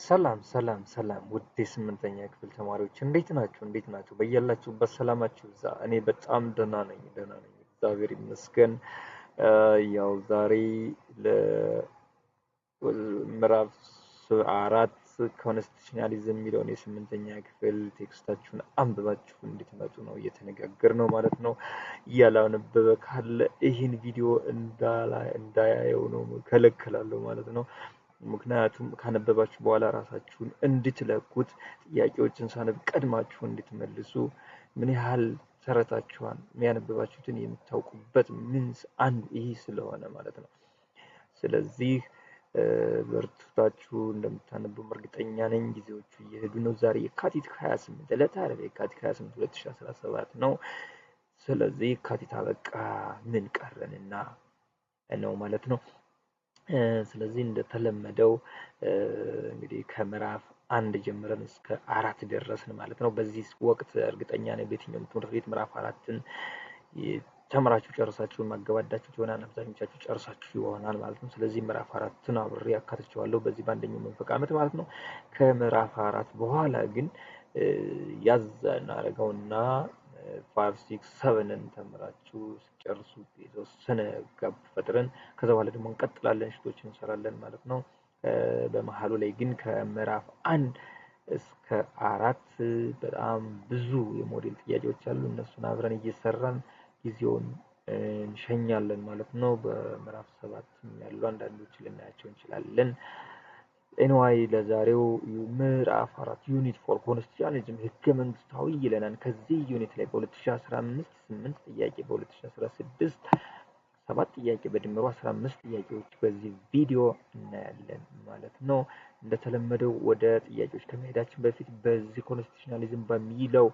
ሰላም ውድ የስምንተኛ ክፍል ተማሪዎች እንዴት ናችሁ? በያላችሁበት ሰላማችሁ ይብዛ። እኔ በጣም ደህና ነኝ እግዚአብሔር ይመስገን። ያው ዛሬ ለምዕራፍ 4 ኮንስቲቱሽናሊዝም የሚለውን የስምንተኛ ክፍል ቴክስታችሁን አንብባችሁ እንድትመጡ ነው እየተነጋገርነው ማለት ነው። ያላነበበ ካለ ይህን ቪዲዮ እንዳያየው ነው ከለክላለሁ ማለት ነው። ምክንያቱም ካነበባችሁ በኋላ ራሳችሁን እንድትለኩት ጥያቄዎችን ሳነብ ቀድማችሁ እንድትመልሱ ምን ያህል ተረታችኋል የሚያነበባችሁትን የምታውቁበት ምንስ አንዱ ይህ ስለሆነ ማለት ነው። ስለዚህ በርቱታችሁ እንደምታነቡም እርግጠኛ ነኝ። ጊዜዎቹ እየሄዱ ነው። ዛሬ የካቲት 28 ዕለተ ዓርብ የካቲት 28 2017 ነው። ስለዚህ የካቲት አበቃ ምን ቀረንና ነው ማለት ነው። ስለዚህ እንደተለመደው እንግዲህ ከምዕራፍ 1 ጀምረን እስከ 4 ደረስን ማለት ነው። በዚህ ወቅት እርግጠኛ ነኝ በየትኛውም ትምህርት ቤት ምዕራፍ 4ን ተምራችሁ ጨርሳችሁ ማገባዳችሁ ይሆናል። አብዛኞቻችሁ ጨርሳችሁ ይሆናል ማለት ነው። ስለዚህ ምዕራፍ 4ን አብሬ አካትቼዋለሁ በዚህ በአንደኛው መንፈቅ ዓመት ማለት ነው። ከምዕራፍ 4 በኋላ ግን ያዝ እናደርገውና 5 6 7ን ተምራችሁ ጨርሱ የተወሰነ ጋብ ፈጥረን ከዛ በኋላ ደግሞ እንቀጥላለን፣ ሽቶችን እንሰራለን ማለት ነው። በመሃሉ ላይ ግን ከምዕራፍ 1 እስከ 4 በጣም ብዙ የሞዴል ጥያቄዎች አሉ። እነሱን አብረን እየሰራን ጊዜውን እንሸኛለን ማለት ነው። በምዕራፍ 7ም ያሉ አንዳንዶች ልናያቸው እንችላለን። ኤንዋይ ለዛሬው ምዕራፍ 4 ዩኒት 4 ኮንስቲቱሽናሊዝም ህገ መንግስታዊ ይለናል። ከዚህ ዩኒት ላይ በ2015 8 ጥያቄ፣ በ2016 7 ጥያቄ በድምሩ 15 ጥያቄዎች በዚህ ቪዲዮ እናያለን ማለት ነው። እንደተለመደው ወደ ጥያቄዎች ከመሄዳችን በፊት በዚህ ኮንስቲቱሽናሊዝም በሚለው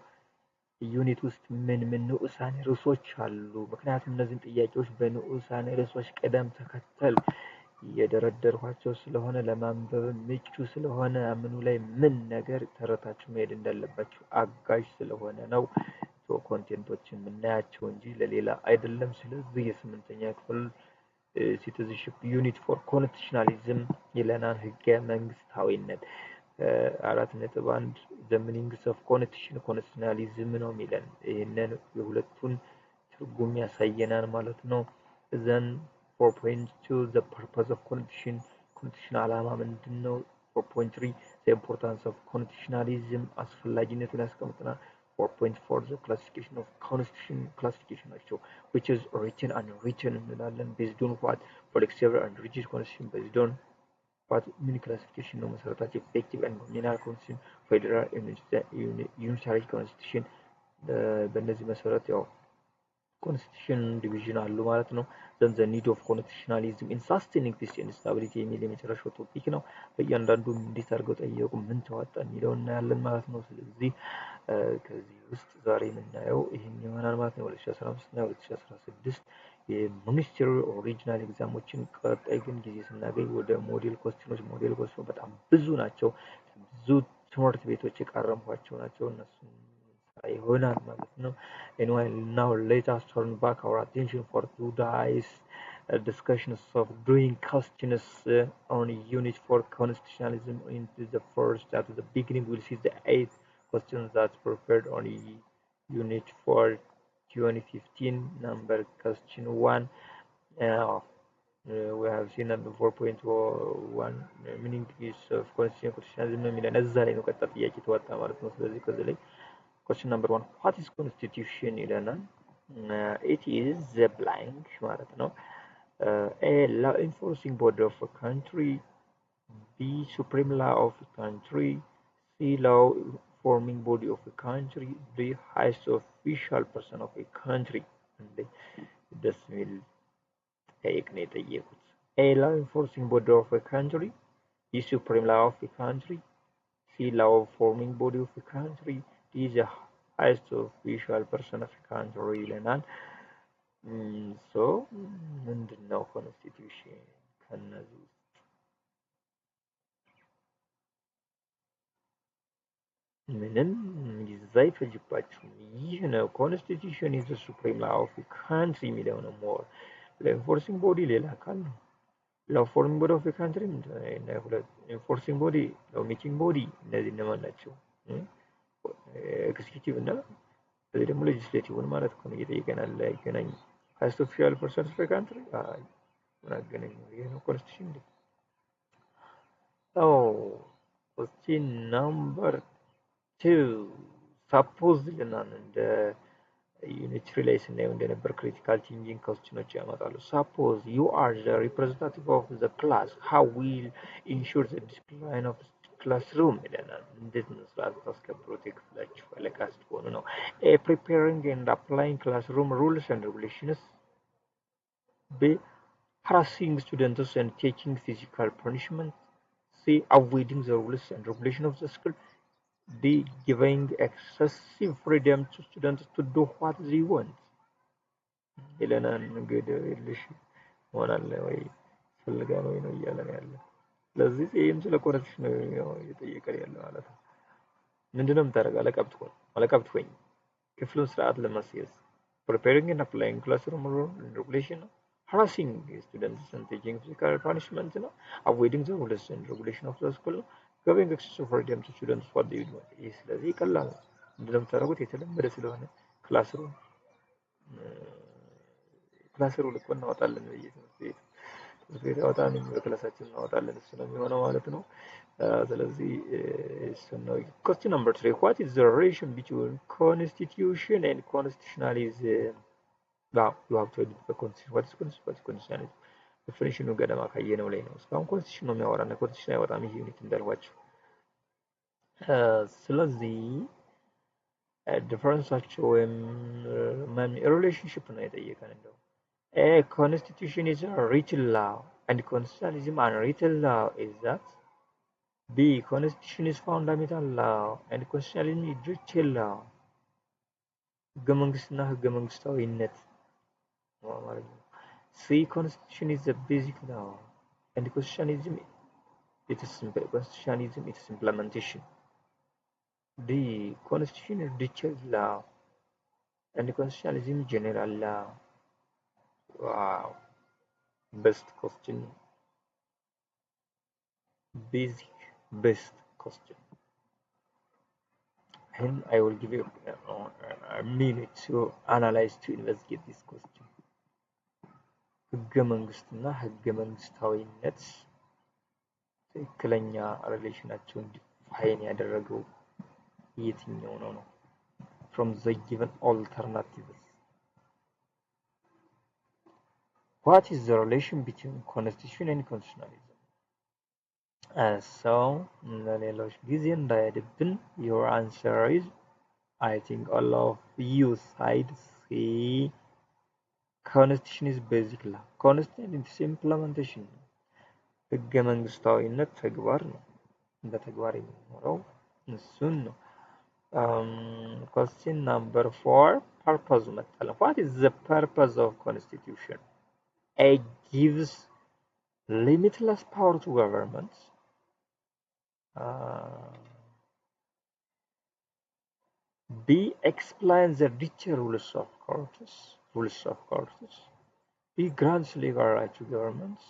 ዩኒት ውስጥ ምን ንዑሳን ርዕሶች አሉ? ምክንያቱም እነዚህን ጥያቄዎች በንዑሳን ርዕሶች ቅደም ተከተል የደረደርኳቸው ስለሆነ ለማንበብ ምቹ ስለሆነ ምኑ ላይ ምን ነገር ተረታችሁ መሄድ እንዳለባችሁ አጋዥ ስለሆነ ነው ኮንቴንቶችን የምናያቸው እንጂ ለሌላ አይደለም። ስለዚህ የስምንተኛ ክፍል ሲቲዝንሺፕ ዩኒት 4 ኮንስቲቱሽናሊዝም ይለናል። ህገ መንግስታዊነት 4.1 ዘ ሚኒንግስ ኦፍ ኮንስቲቱሽናሊዝም ነው የሚለን። ይህንን የሁለቱን ትርጉም ያሳየናል ማለት ነው። ዘን 4.2 ዘ ፐርፐዝ ኦፍ ኮንስቲቱሽን ዓላማ ምንድን ነው? 4.3 ዘ ኢምፖርታንስ ኦፍ ኮንስቲቱሽናሊዝም አስፈላጊነቱን ያስቀምጠናል። 4.4 the classification of constitution classification ናቸው which is written and unwritten እንላለን። based on what flexible and rigid constitution based on what ምን classification ነው መሰረታቸው? effective and nominal constitution federal unitary constitution በእነዚህ መሰረት ያው ኮንስቲቱሽን ዲቪዥን አሉ ማለት ነው። then the need of constitutionalism in sustaining peace and stability የሚል የመጨረሻው ቶፒክ ነው። በእያንዳንዱ እንዴት አድርገው ጠየቁ ምን ተዋጣ የሚለውን እናያለን ማለት ነው። ስለዚህ ከዚህ ውስጥ ዛሬ የምናየው ይሄን ይሆናል ማለት ነው። 2015 እና 2016 የሚኒስትሪ ኦሪጂናል ኤግዛሞችን ቀጣይ ግን ጊዜ ስናገኝ ወደ ሞዴል ኮስቲኖች በጣም ብዙ ናቸው። ብዙ ትምህርት ቤቶች የቃረምኳቸው ናቸው። እነሱን ይሆናል ማለት ነው። Anyway, now let us turn back our attention for today's discussions of doing questions on unit 4 constitutionalism. Into the first at the beginning we'll see the 8 questions that prepared on unit 4 2015. Number question 1 we have seen number 4.1 meaning is of constitutionalism የሚለን እዛ ላይ ነው ቀጣይ ጥያቄ ተወጣ ማለት ነው። ስለዚህ ከዚህ ላይ question number 1 what is constitution ይለናል። it is the blank ማለት ነው። a law enforcing body of a country, b supreme law of a country, c law forming body of a country, d highest official person of a country. and this will take ነው የጠየቁት። a law enforcing body of a country, b supreme law of a country, c law forming body of a country, d the highest official person of a country ይለናል። so ምንድነው ኮንስቲቱሽን? ከነዚህ ምንም ጊዜ አይፈጅባችሁም። ይህ ነው ኮንስቲቱሽን ኢዝ ዘ ሱፕሪም ላው ኦፍ ካንትሪ የሚለው ነው። ሞር ኢንፎርሲንግ ቦዲ ሌላ አካል ነው። law forming body of a country enforcing body law making body እነዚህ እነማን ናቸው? ኤክስኪዩቲቭ እና በዚህ ደግሞ ሌጂስሌቲቭን ማለት ነው እየጠየቀን ያለ አይገናኝ highest official person of a country ምን አገናኘው? ይሄ ነው ኮንስቲቱሽን እንዴ? question number 2 suppose ይለናል እንደ ዩኒትሪ ላይ ስናየው እንደነበር ክሪቲካል ቲንኪንግ ኮስችኖች ያመጣሉ። suppose you are the representative of the class, how will ensure the discipline of classroom ይለናል። እንዴት ነው ስርዓት ታስከብሩት የክፍላችሁ አለቃ ስትሆኑ ነው? a preparing and applying classroom rules and regulations, b harassing students and taking physical punishment, c avoiding the rules and regulation of the school, D giving excessive freedom to students to do what they want ይለናል። እንግዲህ ልሽ ሆናለ ወይ ፈልጋ ነው እያለ ነው ያለ። ስለዚህ ይሄም ስለ ኮረክሽን ነው እየጠየቀን ያለ ማለት ነው። ምንድነው የምታደርገው? አለቃ ብትሆኝ ክፍሉን ስርዓት ለማስያዝ preparing and applying classroom rules and regulation ነው። harassing students and taking physical punishment ነው። avoiding the rules and regulation of the school ነው። giving excessive freedom to students what they want ይህ ስለዚህ ቀላል ነው። እንደምታደርጉት የተለመደ ስለሆነ ክላስሩም እኮ እናወጣለን በየትምህርት ቤት አወጣን በክላሳችን እናወጣለን እሱ ነው የሚሆነው ማለት ነው። ስለዚህ እሱ ነው። question number 3 what is the relation between constitution and constitutionalism? now you have to edit the constitution. what is constitutionalism? definition ገደማ ካየነው ላይ ነው። እስካሁን ኮንስቲቱሽን ነው የሚያወራና ኮንስቲቱሽን አይወጣም ይሄ ዩኒት እንዳልኳችሁ። ስለዚህ ዲፈረንሳቸው ወይም ሪሌሽንሺፕ ነው የጠየቀን እንደው a constitution is a written law and constitutionalism an unwritten law is that b constitution is fundamental law and constitutionalism is written law ህገ መንግስትና ህገ መንግስታዊነት ማለት ነው። c constitution is the basic law and constitutionalism it is implementation. The constitution is detailed law and the constitutionalism general law. Wow, best question, best question. And I will give you a minute to analyze, to investigate this question. ህገ መንግስትና ህገ መንግስታዊነት ትክክለኛ ሪሌሽናቸውን ዲፋይን ያደረገው የትኛው ነው? from the given alternatives what is the relation between constitution and constitutionalism? so ለሌሎች ጊዜ እንዳይሄድብን your answer is I think all of you side say constitution is basic law, constitution is implementation. ህገ መንግስታዊነት ተግባር ነው፣ እንደ ተግባር የሚኖረው እሱን ነው። question number 4 purpose መጣለን። what is the purpose of constitution? a gives limitless power to governments, b explains the richer rules of courts, b grants legal right to governments,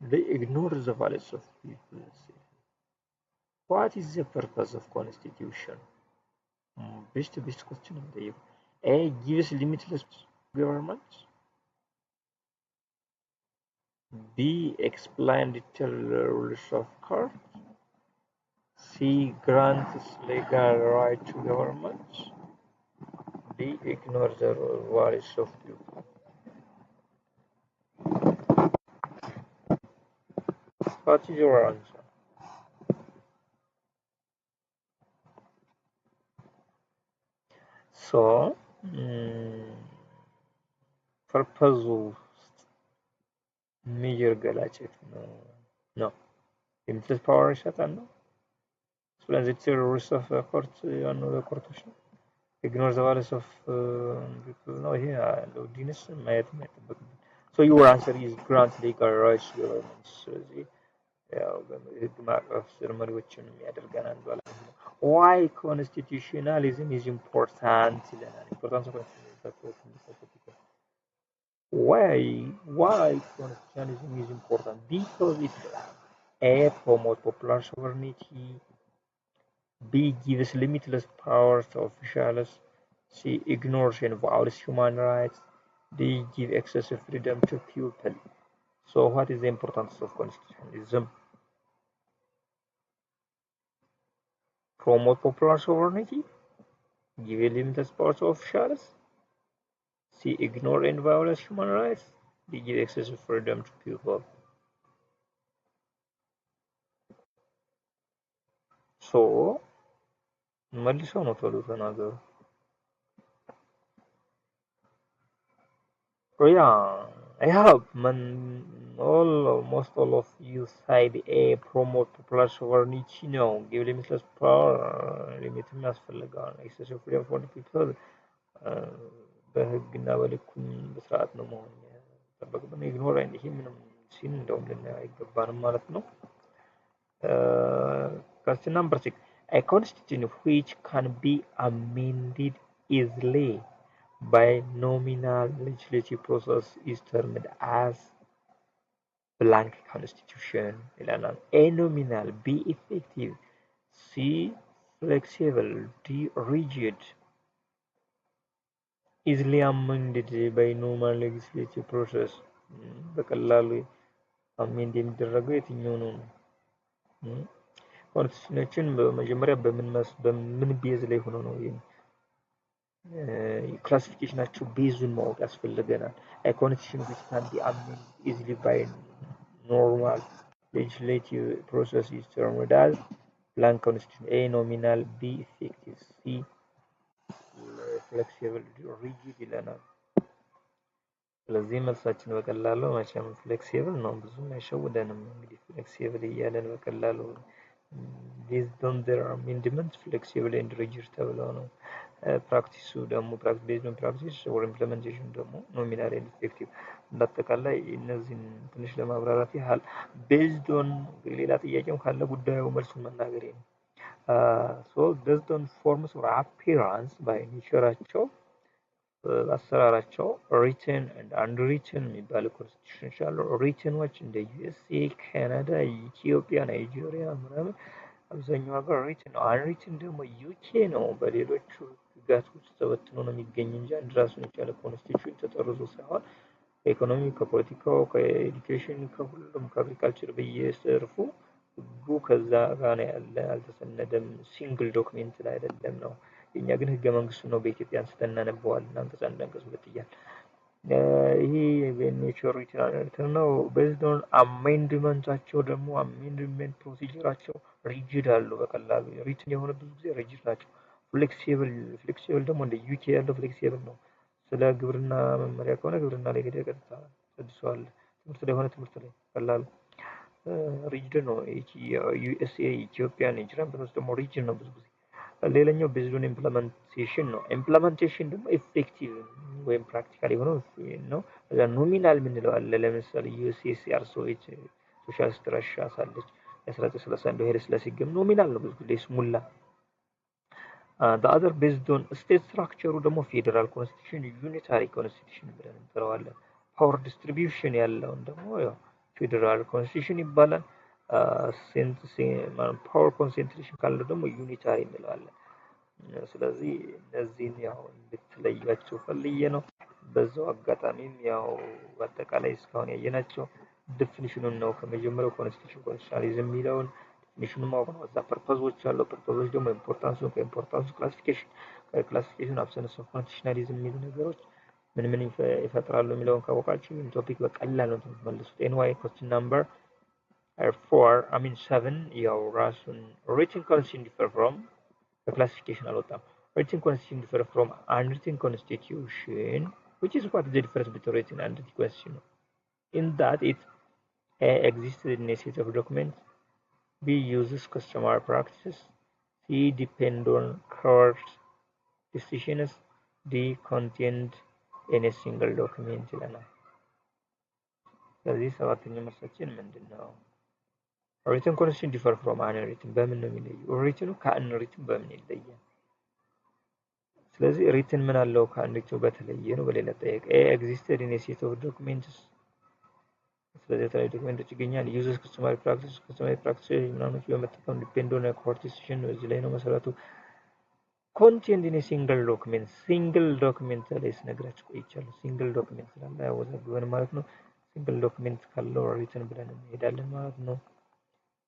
they ignore the values of people. what is the purpose of constitution? best question in the a gives limitless government, b explain detailed rules of court, c grants legal right to government, d ignores the values of people. what is your answer? so purpose ሜጀር ገላጭት ነው limitless power ይሰጣል ነው። ስለዚህ rules of court ያኑ ኮርቶች ነው ignore the values of people ነው። ይሄ ዲንስ ማየት የማይጠበቅብን so your answer is grant legal rights to governments። ስለዚህ ያው ህግ ማዕቀፍ ስር መሪዎችን የሚያደርገናል ማለት ነው። why constitutionalism is important ይለናል። importance of Why constitutionalism is important? Because it A promotes popular sovereignty, B gives limitless powers to officials, C ignores and violates human rights, D gives excessive freedom to people. So what is the importance of constitutionalism? Promote popular sovereignty, give limitless powers to officials, C ignore and violates human rights, D give excessive freedom to people. So መልሰው ነው ቶሎ ተናገሩ። Yeah, almost all of you side A promote popular sovereignty ነው give limitless power ሊሚትም ያስፈልጋል excessive freedom for the people በህግና በልኩን በስርዓት ነው መሆን የሚጠበቅብን ኢግኖር ይሄ ምንም ሲል እንደውም ልናየው አይገባንም ማለት ነው። Question number 6. A constitution which can be amended easily by nominal legislative process is termed as blank constitution. A nominal, B effective, C flexible, D rigid. Easily amended by normal legislative process. በቀላሉ አሜንድ የሚደረገው የትኛው ነው? ኮንስቲቱሽኖችን በመጀመሪያ በምን ቤዝ ላይ ሆኖ ነው ክላሲፊኬሽናቸው ቤዙን ማወቅ ያስፈልገናል። A constitution which can be amended easily by normal legislative process is termed as blank constitution. A nominal, B effective, C flexible, rigid ይለናል። ስለዚህ መልሳችን በቀላሉ መቼም ፍሌክሲብል ነው ብዙም አይሸውደንም። እንግዲህ ፍሌክሲብል እያለን በቀላሉ based on their amendment flexible and rigid ተብለው ነው። ፕራክቲሱ ደግሞ based on practice or implementation ደግሞ ኖሚናል and effective እንዳጠቃላይ እነዚህን ትንሽ ለማብራራት ያህል based on ሌላ ጥያቄም ካለ ጉዳዩ መልሱን መናገሬ ነው። so based on forms or appearance by ኔቸራቸው አሰራራቸው ሪትን and unwritten የሚባሉ ኮንስቲቱሽኖች አሉ። ሪትኖች እንደ ዩኤስኤ፣ ካናዳ፣ ኢትዮጵያ፣ ናይጄሪያ ምናምን አብዛኛው ሀገር ሪትን ነው። አንሪትን ደግሞ ዩኬ ነው። በሌሎቹ ህግጋት ውስጥ ተበትኖ ነው የሚገኝ እንጂ አንድ ራሱን የቻለ ኮንስቲቱሽን ተጠርዞ ሳይሆን ከኢኮኖሚ፣ ከፖለቲካው፣ ከኤዱኬሽን፣ ከሁሉም ከአግሪካልቸር በየዘርፉ ህጉ ከዛ ጋር ነው ያለ አልተሰነደም። ሲንግል ዶክሜንት ላይ አይደለም ነው። የኛ ግን ህገ መንግስቱ ነው በኢትዮጵያ አንስተን እናነበዋለን። አንቀጽ 1 አንቀጽ 2 እያለ ይሄ በኔቸር ሪትን ነው። ቤዝድ ኦን አሜንድመንታቸው ደግሞ አሜንድመንት ፕሮሲጀራቸው ሪጂድ አሉ። በቀላሉ ሪትን የሆነ ብዙ ጊዜ ሪጂድ ናቸው። ፍሌክሲብል ደግሞ እንደ ዩኬ ያለው ፍሌክሲብል ነው። ስለ ግብርና መመሪያ ከሆነ ግብርና ላይ ሄደህ ቀጥታ ትሰድሰዋለህ። ትምህርት ላይ ሆነ ትምህርት ላይ ቀላሉ ሪጅድ ነው። ዩኤስኤ፣ ኢትዮጵያ፣ ናይጄሪያ ብንወስድ ደግሞ ሪጅድ ነው ብዙ ጊዜ። ሌላኛው ቤዝድ ኦን ኢምፕለመንቴሽን ነው። ኢምፕለመንቴሽን ደግሞ ኢፌክቲቭ ወይም ፕራክቲካል የሆነው ነው። እዛ ኖሚናል የምንለው አለ። ለምሳሌ ዩኤስኤስአር ሶሻሊስት ረሻ ሳለች የ1931 ኃይለ ሥላሴ ህግም ኖሚናል ነው ብዙ ጊዜ ስሙላ። the other based on state structure ደግሞ ፌደራል ኮንስቲቱሽን፣ ዩኒታሪ ኮንስቲቱሽን ብለን እንጠራዋለን። ፓወር ዲስትሪቢዩሽን ያለውን ደግሞ ያው ፌደራል ኮንስቲቱሽን ይባላል። ፓወር ኮንሰንትሬሽን ካለው ደግሞ ዩኒታሪ እንለዋለን። ስለዚህ እነዚህን ያው እንድትለያቸው ፈልዬ ነው። በዛው አጋጣሚም ያው በአጠቃላይ እስካሁን ያየናቸው ዲፊኒሽኑን ነው። ከመጀመሪያው ኮንስቲቱሽናሊዝም የሚለውን ዲፊኒሽኑን ማወቅ ነው። እዛ ፐርፐዞች አለው። ፐርፐዞች ደግሞ ኢምፖርታንሱን፣ ከኢምፖርታንሱ ክላሲፊኬሽን፣ ከክላሲፊኬሽን አብሰንስ ኦፍ ኮንስቲቱሽናሊዝም የሚሉ ነገሮች ምን ምን ይፈጥራሉ የሚለውን ካወቃችሁ ይህን ቶፒክ በቀላል ነው የምትመልሱት። ኤንዋይ ኮስችን ናምበር 7 ያው ራሱን ሪትን ኮንስቲቱሽን ዲፈር ፍሮም በክላሲፊኬሽን አልወጣም። written constitution differ from unwritten constitution, which is what the difference between written and unwritten constitution. In that it A exists in a set of documents, B uses customary practices, C depend on court decisions, D contained in a single document ይለናል። ስለዚህ ሰባተኛ መልሳችን ምንድን ነው? written constitution differ from unwritten በምን ነው የሚለየው? written ከunwritten በምን ይለያል? ስለዚህ ሪትን ምን አለው ከአንዲቱ በተለየ ነው በሌላ ጠየቅ existed in a set of documents ስለዚህ የተለያዩ ዶክመንቶች ይገኛል ዩዘስ customary practice ምናምኖች በመጠቀም ዲፔንድ ኦን ኮርት ዲሲዥን እዚህ ላይ ነው መሰረቱ contained in a single document ላይ ስነግራችሁ ቆይቻለሁ single document ስላለ ያወዛግበን ማለት ነው single document ካለው ሪትን ብለን እንሄዳለን ማለት ነው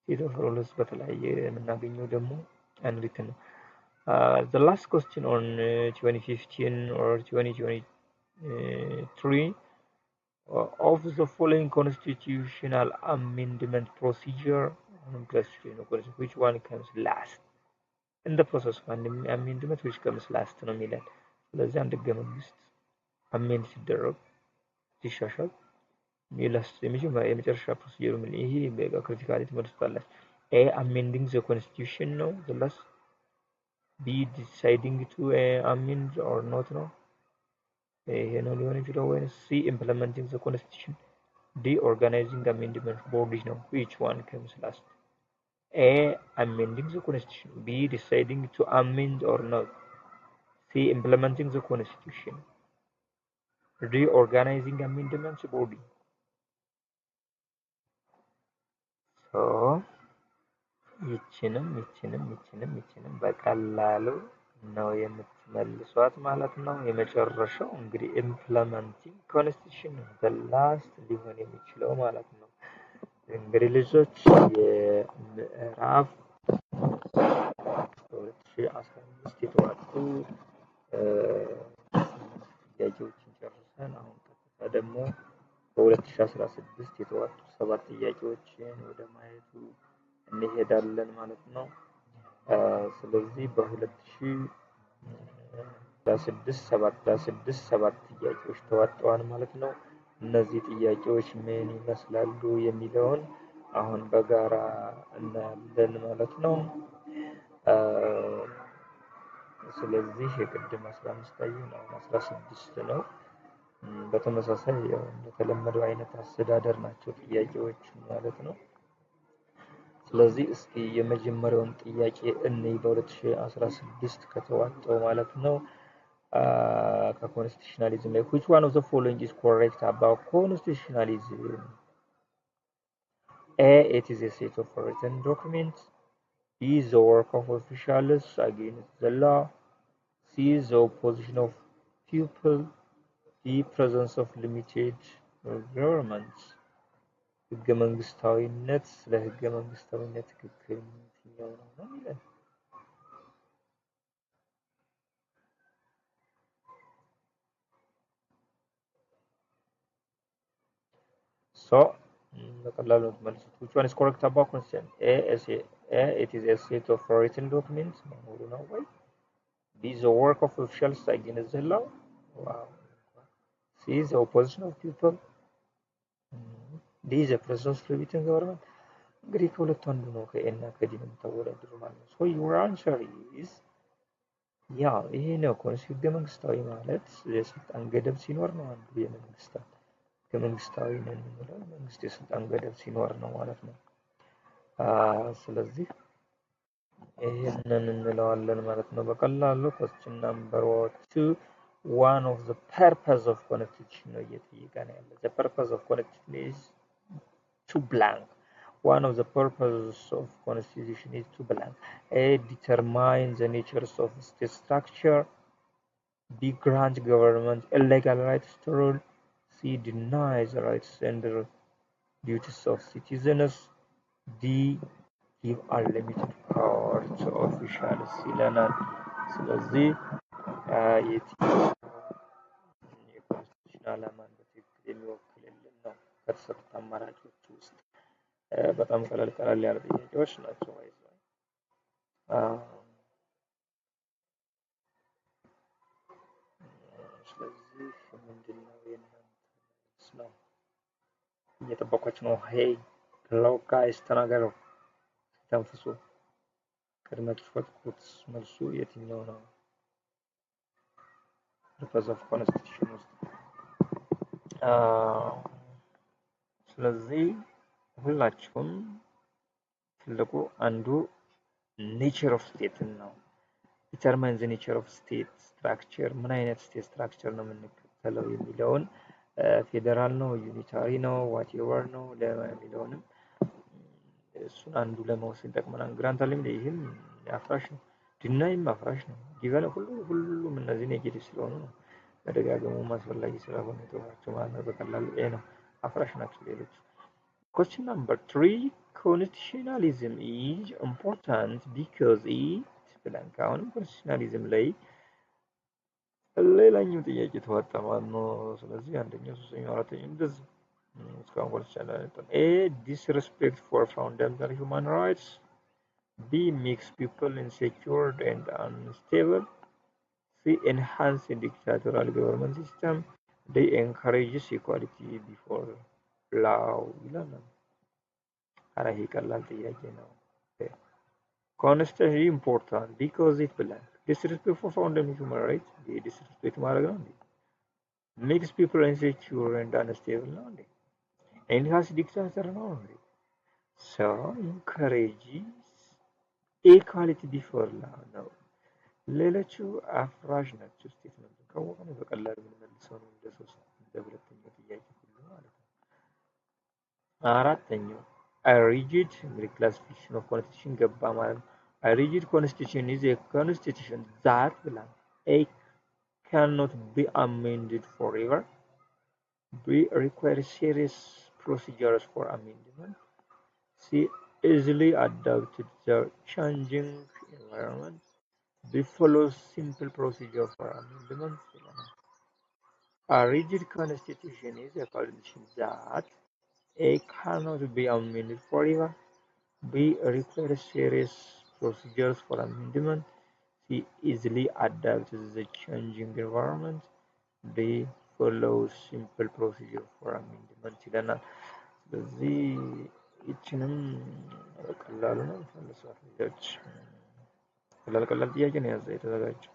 set of rules በተለያየ የምናገኘው ደግሞ unwritten ነው the last question on 2015 or 2023 of the following constitutional amendment procedure which one comes last in the process of amendment which comes last ነው የሚለን ስለዚህ አንድ ህገ መንግስት አሜንድ ሲደረግ ሲሻሻል የመጨረሻ ፕሮሲጀሩ ምን ይሄ በክሪቲካሊ ትመልሱታላችሁ a amending the constitution ነው the last b deciding to amend or not ነው ይሄ ነው ሊሆን ይችላል ወይ c implementing the constitution d organizing amendment body ነው which one comes last a amending the constitution b deciding to amend or not c implementing the constitution d organizing amendments body so ይችንም በቀላሉ ነው የምትመልሷት ማለት ነው የመጨረሻው እንግዲህ implementing constitution the last ሊሆን የሚችለው ማለት ነው እንግዲህ ልጆች የምዕራፍ 2015 የተዋጡ ጥያቄዎችን ጨርሰን አሁን ቀጥታ ደግሞ በ2016 የተዋጡ 7 ጥያቄዎችን ወደ ማየቱ እንሄዳለን ማለት ነው ስለዚህ በ2016 7 ጥያቄዎች ተዋጥተዋል ማለት ነው እነዚህ ጥያቄዎች ምን ይመስላሉ የሚለውን አሁን በጋራ እናያለን ማለት ነው ስለዚህ የቅድም 15 ታየን አሁን 16 ነው በተመሳሳይ ያው እንደተለመደው አይነት አስተዳደር ናቸው ጥያቄዎች ማለት ነው ስለዚህ እስኪ የመጀመሪያውን ጥያቄ እንይ በ2016 ከተዋጠው ማለት ነው ከኮንስቲቱሽናሊዝም ላይ which one of the following is correct about constitutionalism a it is a set of written documents b the work of officials against the law c the opposition of people d presence of limited governments ህገ መንግስታዊነት ለህገ መንግስታዊነት ትክክለኛው ነው ይላል so በቀላሉ መልሱት which one is correct about constitution a it is a set of written documents መሆኑ ነው ወይ b the work of officials against the law wow c the opposition of people d the presence of limited government እንግዲህ ከሁለቱ አንዱ ነው ከኤና ከዲ ነው ተወዳድሩ ማለት ነው so your answer is ያ ይሄ ነው ህገ መንግስታዊ ማለት የስልጣን ገደብ ሲኖር ነው አንዱ የመንግስታት ህገ መንግስታዊ ነን የሚለው መንግስት የስልጣን ገደብ ሲኖር ነው ማለት ነው ስለዚህ ይሄንን እንለዋለን ማለት ነው በቀላሉ question number 2 one of the purpose of constitution ነው እየጠየቀን ያለ the purpose of constitution is to blank one of the purposes of constitution is to blank a determine the natures of state structure b grant government a legal rights to rule c deny the rights and the duties of citizens d give unlimited power to officials ይለናል ስለዚህ የኮንስቲቱሽን ዓላማን በትክክል የሚወክልልን ነው ከተሰጡት አማራጮች ውስጥ በጣም ቀላል ያሉ ጥያቄዎች ናቸው ማለት ነው ስለዚህ ምንድነው የናንተ ነው እየጠበቃችሁ ነው ሄይ ሄሎ ጋይስ ተናገሩ ተንፍሱ ከድመችሁ ፈትኩት መልሱ የትኛው ነው purpose of constitution ውስጥ ስለዚህ ሁላችሁም ትልቁ አንዱ nature of state ነው determines the nature of state structure ምን አይነት state structure ነው የምንከተለው የሚለውን ፌደራል ነው ዩኒታሪ ነው whatever ነው ለሚለውንም እሱን አንዱ ለመወሰን ይጠቅመናል ግራንት አለም ይሄም አፍራሽ ነው ዲናይም አፍራሽ ነው ጊቨን ሁሉም እነዚህ ኔጌቲቭ ስለሆኑ ነው መደጋገሙ ማስፈላጊ ስለሆነ ተዋቸው ማለት ነው በቀላሉ ይሄ ነው አፍራሽ ናቸው ሌሎች question number 3 constitutionalism is important because it ብላንክ አሁንም ኮንስቲቱሽናሊዝም ላይ ሌላኛው ጥያቄ ተዋጣ ማለት ነው ስለዚህ አንደኛው ሶስተኛው አራተኛው እንደዚህ እስካሁን ኮንስቲቱሽናሊዝም A. disrespect for fundamental human rights B. makes people insecure and unstable C. enhance a dictatorial government system D. encourages equality before law ይላል አረ ይሄ ቀላል ጥያቄ ነው Constitution is important because it blank disrespect for fundamental human rights disrespect ማድረግ ነው makes people insecure and unstable ነው enhance dictator ነው so encourages equality before law ነው ሌሎቹ አፍራሽ ናቸው ስቴትመንት ከወቀነ በቀላሉ የምንመልሰው ነው እንደ ሶስት እንደ ሁለተኛው ጥያቄ ሁሉ ማለት ነው አራተኛው a rigid classification of constitution ገባ ማለት ነው a rigid constitution is a constitution that A. cannot be amended forever B. requires serious procedures for amendment C. easily adapted to the changing environment B. follows simple procedure for amendment a rigid constitution is a constitution that A. cannot be amended forever. B. requires serious procedures for amendment. C. easily adapts to the changing environment. D. follows simple procedure for amendment. ይለናል ስለዚህ ይችንም ቀላል ነው ፈልሷት ልጆች ቀላል ጥያቄ ነው ያዘ የተዘጋጀው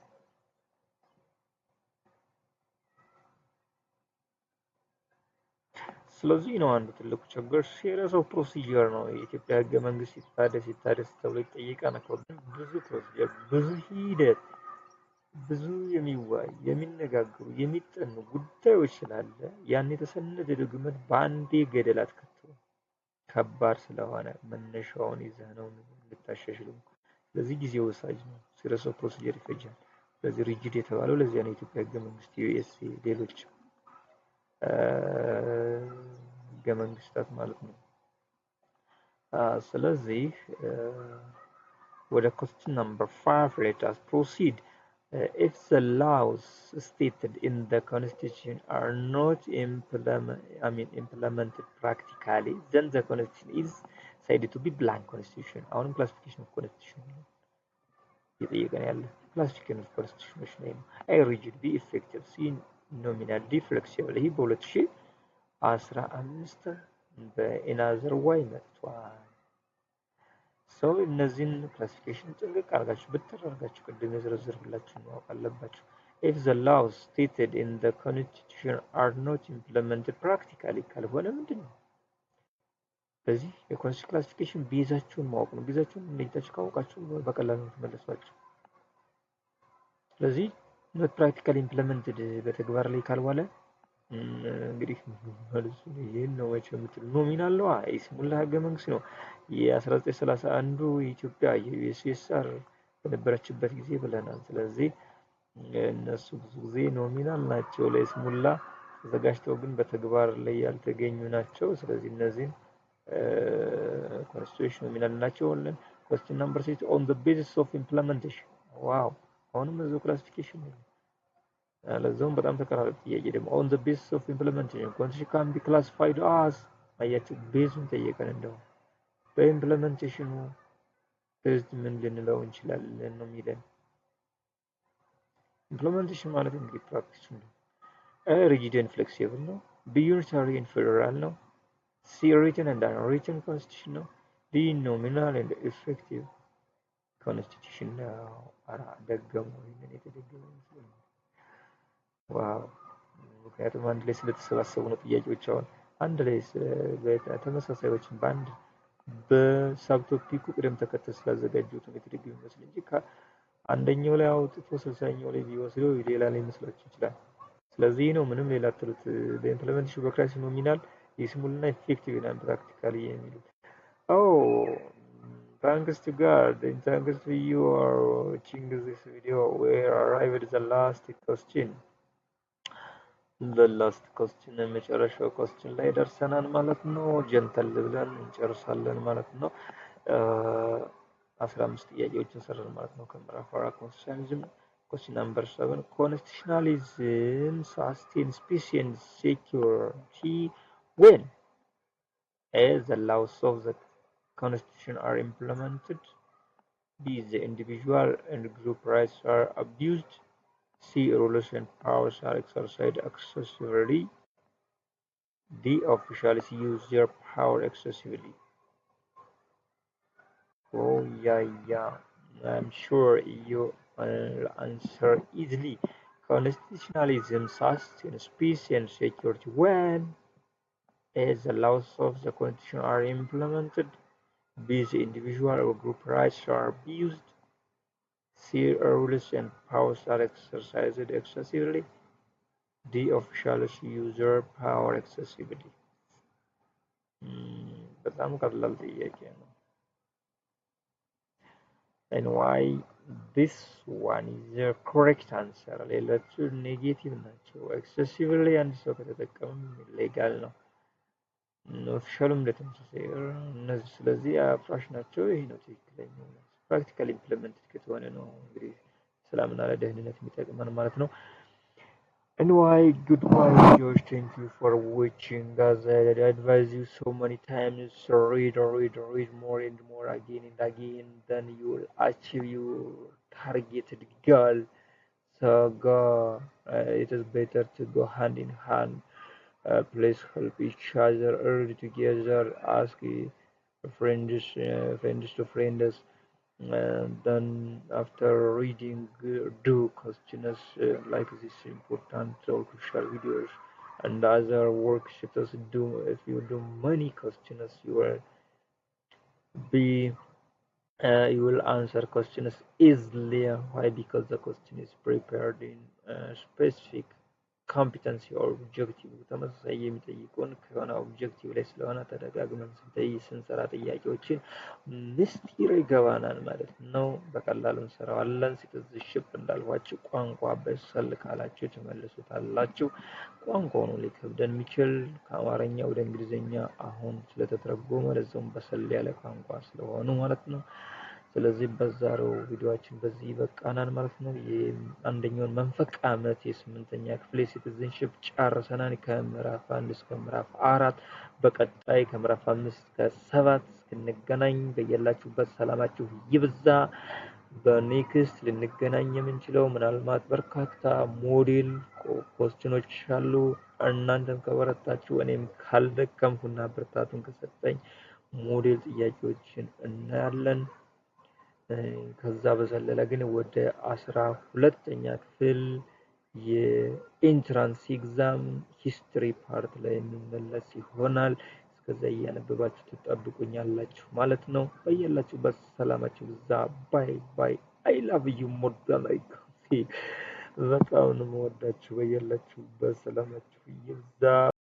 ስለዚህ ነው አንዱ ትልቁ ችግር ሲሪየስ ኦፍ ፕሮሲጀር ነው የኢትዮጵያ ህገ መንግስት ይታደስ ተብሎ ይጠይቃል ብዙ ፕሮሲጀር ብዙ ሂደት ብዙ የሚነጋገሩ የሚጠኑ ጉዳዮች ስላለ ያን የተሰነደ ዶክመንት በአንዴ ገደል አትከተው ከባድ ስለሆነ መነሻውን ይዘህ ነው ልታሻሽለው ስለዚህ ጊዜ ወሳጅ ነው ሲሪየስ ኦፍ ፕሮሲጀር ይፈጃል ስለዚህ ሪጂድ የተባለው ለዚያ ነው የኢትዮጵያ ህገ መንግስት ዩኤስኤ ሌሎች ህገ መንግስታት ማለት ነው ስለዚህ ወደ question number 5 let us proceed if the laws stated in the constitution are not implemented practically then the constitution is said to be blank constitution አሁንም classification of constitution ይጠይቀን ያለ classification of constitution ነው A. rigid B. effective C. nominal D. flexible ይሄ በ2015 በኢናዘር ዋይ መጥቷል ሰው እነዚህን ክላሲፊኬሽን ጥንቅቅ አድርጋችሁ ብትረጋችሁ ቅድም የዘረዘርኩላችሁ ማወቅ አለባችሁ if the laws stated in the constitution are not implemented practically ካልሆነ ምንድነው በዚህ የኮንስቲቱሽን ክላሲፊኬሽን ቤዛችሁን ማወቅ ነው ቤዛችሁን ለይታችሁ ካወቃችሁ በቀላሉ ትመለሳላችሁ ስለዚህ not practically implemented በተግባር ላይ ካልዋለ እንግዲህ መልሱ ይሄን ነው የምትል ኖሚናል ነው አይስሙላ ህገ መንግስት ነው የ1931 ኢትዮጵያ የዩኤስኤስአር በነበረችበት ጊዜ ብለናል ስለዚህ እነሱ ብዙ ጊዜ ኖሚናል ናቸው ለይስሙላ ተዘጋጅተው ግን በተግባር ላይ ያልተገኙ ናቸው ስለዚህ እነዚህን constitution nominal ናቸው question number 6 on the basis of implementation ዋው አሁንም እዛው ክላሲፊኬሽን ነው ለዛውም በጣም ተቀራራቢ ጥያቄ ደግሞ on the basis of implementation constitution can be classified as አያችሁ ቤዙን ጠየቀን እንደው በኢምፕሊሜንቴሽኑ ቤዝድ ምን ልንለው እንችላለን ነው የሚለን ኢምፕሊሜንቴሽን ማለት እንግዲህ ፕራክቲስ ነው rigid and flexible ነው B. unitary and federal ነው C. written and unwritten constitution ነው D. nominal and effective constitution ነው አራ ደገሙ ይሄን የተደገመ ይመስላል ዋው ምክንያቱም አንድ ላይ ስለተሰባሰቡ ነው ጥያቄዎች አሁን አንድ ላይ ተመሳሳዮችን በአንድ በሳብ ቶፒኩ ቅደም ተከተል ስላዘጋጁት ነው የተደገመ ይመስል እንጂ አንደኛው ላይ አውጥቶ 60ኛው ላይ ቢወስደው ሌላ ላይ መስላችሁ ይችላል። ስለዚህ ነው ምንም ሌላ ትሉት በኢምፕሊሜንቴሽን ቢሮክራሲ ኖሚናል የስሙልና ኢፌክቲቭ እና ፕራክቲካሊ የሚሉት thanks to God and thanks to you are watching this video. We arrived at the last question. ለላስት ኮስችን የመጨረሻው ኮስችን ላይ ደርሰናል ማለት ነው። ጀንተል ብለን እንጨርሳለን ማለት ነው። 15 ጥያቄዎችን ሰራን ማለት ነው ከምዕራፍ 4 ኮንስቲቱሽናሊዝም። Question number 7. Constitutionalism sustains peace and security when A. The laws of the Constitution are implemented. B. The individual and group rights are abused. C. Rules and powers are exercised excessively. D. Officials use their power excessively. Oh yeah. I'm sure you will answer easily. Constitutionalism sustains peace and security when A. The laws of the Constitution are implemented. B. The individual or group rights are abused. C. Rules and powers are exercised excessively. D. Officials use their power excessively. በጣም ቀላል ጥያቄ ነው። And why this one is the correct answer? ሌሎቹ ኔጌቲቭ ናቸው። excessively አንድ ሰው ከተጠቀመ ሌጋል ነው። ኦፊሻሉም ለተመሳሳይ እነዚህ ስለዚህ አፍራሽ ናቸው። ይሄ ነው ትክክለኛው ነው። ፕራክቲካሊ ኢምፕሊመንትድ ከተሆነ ነው እንግዲህ ሰላምና ለደህንነት የሚጠቅመን ማለት ነው። And why goodbye George, thank you for watching. As I advise you so many times, read more and more again and again, then you will achieve your targeted goal. So it is better to go hand in hand. Please help each other, early together, ask friends to friends. And then after reading, do questions like this important or crucial videos and other worksheets. Do if you do many questions, you will answer questions easily. Why? Because the question is prepared in specific ኮምፒተንሲ ኦር ኦብጀክቲቭ ተመሳሳይ የሚጠይቁን ከሆነ ኦብጀክቲቭ ላይ ስለሆነ ተደጋግመን ስንሰራ ጥያቄዎችን ምስጢር ይገባናል ማለት ነው። በቀላሉ እንሰራዋለን። ሲትዝሽፕ እንዳልኳችሁ ቋንቋ በሰል ካላችሁ ትመልሱታላችሁ። ቋንቋው ነው ሊከብደን የሚችል ከአማርኛ ወደ እንግሊዝኛ አሁን ስለተተረጎመ ለዛውም በሰል ያለ ቋንቋ ስለሆኑ ማለት ነው። ስለዚህ በዛሬው ቪዲዮአችን በዚህ ይበቃናል ማለት ነው። የአንደኛውን መንፈቅ ዓመት የስምንተኛ ክፍል ሲቲዝንሺፕ ጨርሰናል ከምዕራፍ 1 እስከ ምዕራፍ 4። በቀጣይ ከምዕራፍ 5 እስከ 7 እስክንገናኝ በየላችሁበት ሰላማችሁ ይብዛ። በኔክስት ልንገናኝ የምንችለው ምናልባት በርካታ ሞዴል ኮስችኖች አሉ። እናንተም ከበረታችሁ እኔም ካልደከምኩና ብርታቱን ከሰጠኝ ሞዴል ጥያቄዎችን እናያለን። ከዛ በዘለለ ግን ወደ 12ኛ ክፍል የኢንትራንስ ኤግዛም ሂስትሪ ፓርት ላይ እንመለስ ይሆናል። እስከዛ እያነበባችሁ ትጠብቁኛላችሁ ማለት ነው። በየላችሁበት ሰላማችሁ ብዛ። ባይ ባይ። አይ ላቭ ዩ ሞር ዛን አይ ካን ሴ። በጣም ነው የምወዳችሁ። በየላችሁበት ሰላማችሁ ይብዛ።